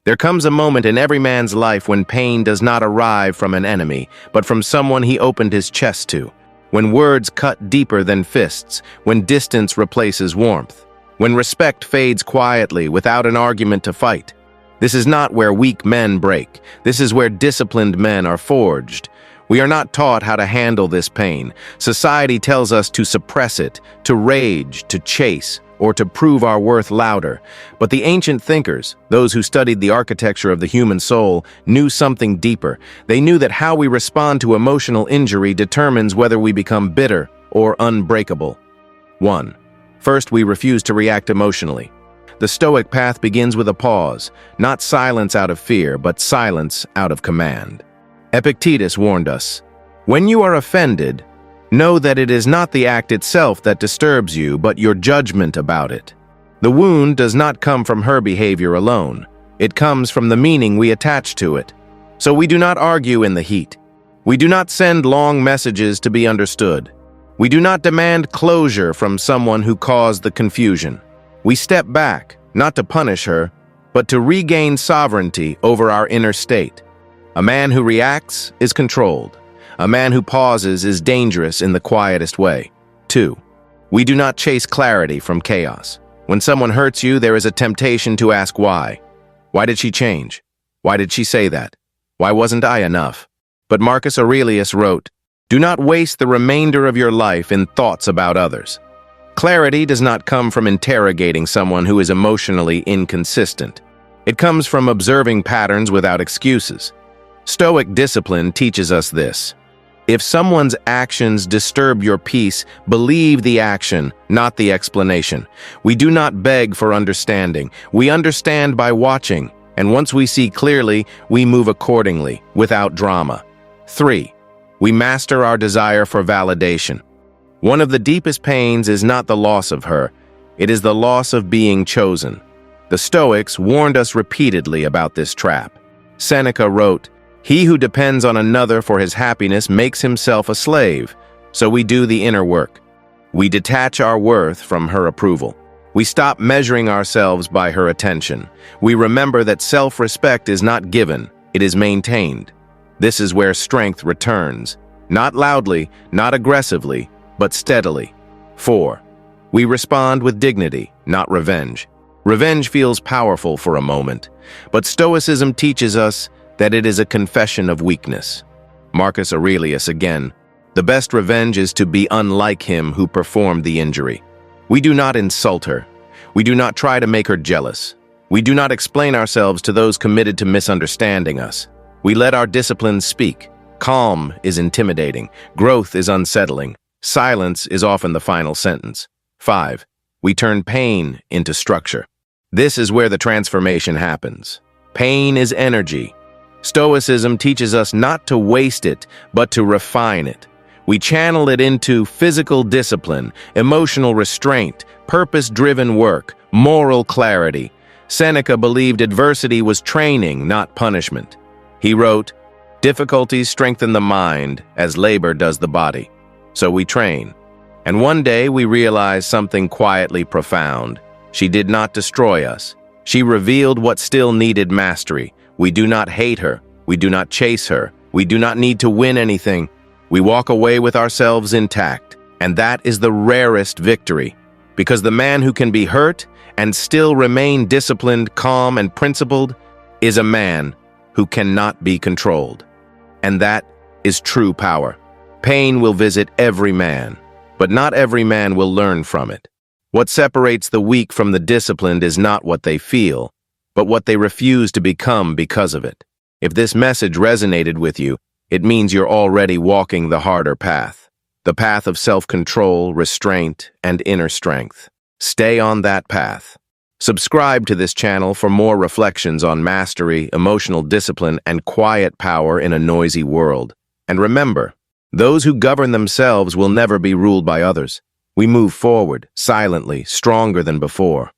There comes a moment in every man's life when pain does not arrive from an enemy, but from someone he opened his chest to. When words cut deeper than fists, when distance replaces warmth, when respect fades quietly without an argument to fight. This is not where weak men break. This is where disciplined men are forged. We are not taught how to handle this pain. Society tells us to suppress it, to rage, to chase, or to prove our worth louder. But the ancient thinkers, those who studied the architecture of the human soul, knew something deeper. They knew that how we respond to emotional injury determines whether we become bitter or unbreakable. 1. First, we refuse to react emotionally. The Stoic path begins with a pause, not silence out of fear, but silence out of command. Epictetus warned us, "When you are offended, know that it is not the act itself that disturbs you, but your judgment about it." The wound does not come from her behavior alone. It comes from the meaning we attach to it. So we do not argue in the heat. We do not send long messages to be understood. We do not demand closure from someone who caused the confusion. We step back, not to punish her, but to regain sovereignty over our inner state. A man who reacts is controlled. A man who pauses is dangerous in the quietest way. 2. We do not chase clarity from chaos. When someone hurts you, there is a temptation to ask why. Why did she change? Why did she say that? Why wasn't I enough? But Marcus Aurelius wrote, "Do not waste the remainder of your life in thoughts about others." Clarity does not come from interrogating someone who is emotionally inconsistent. It comes from observing patterns without excuses. Stoic discipline teaches us this. If someone's actions disturb your peace, believe the action, not the explanation. We do not beg for understanding. We understand by watching, and once we see clearly, we move accordingly, without drama. 3. We master our desire for validation. One of the deepest pains is not the loss of her, it is the loss of being chosen. The Stoics warned us repeatedly about this trap. Seneca wrote, "He who depends on another for his happiness makes himself a slave." So we do the inner work. We detach our worth from her approval. We stop measuring ourselves by her attention. We remember that self-respect is not given, it is maintained. This is where strength returns. Not loudly, not aggressively, but steadily. 4. We respond with dignity, not revenge. Revenge feels powerful for a moment, but Stoicism teaches us that it is a confession of weakness. Marcus Aurelius again, "The best revenge is to be unlike him who performed the injury." We do not insult her. We do not try to make her jealous. We do not explain ourselves to those committed to misunderstanding us. We let our discipline speak. Calm is intimidating. Growth is unsettling. Silence is often the final sentence. 5. We turn pain into structure. This is where the transformation happens. Pain is energy. Stoicism teaches us not to waste it, but to refine it. We channel it into physical discipline, emotional restraint, purpose-driven work, moral clarity. Seneca believed adversity was training, not punishment. He wrote, "Difficulties strengthen the mind as labor does the body." So we train. And one day we realize something quietly profound. She did not destroy us. She revealed what still needed mastery. We do not hate her. We do not chase her. We do not need to win anything. We walk away with ourselves intact. And that is the rarest victory. Because the man who can be hurt and still remain disciplined, calm, and principled is a man who cannot be controlled. And that is true power. Pain will visit every man, but not every man will learn from it. What separates the weak from the disciplined is not what they feel, but what they refuse to become because of it. If this message resonated with you, it means you're already walking the harder path, the path of self-control, restraint, and inner strength. Stay on that path. Subscribe to this channel for more reflections on mastery, emotional discipline, and quiet power in a noisy world. And remember, those who govern themselves will never be ruled by others. We move forward, silently, stronger than before.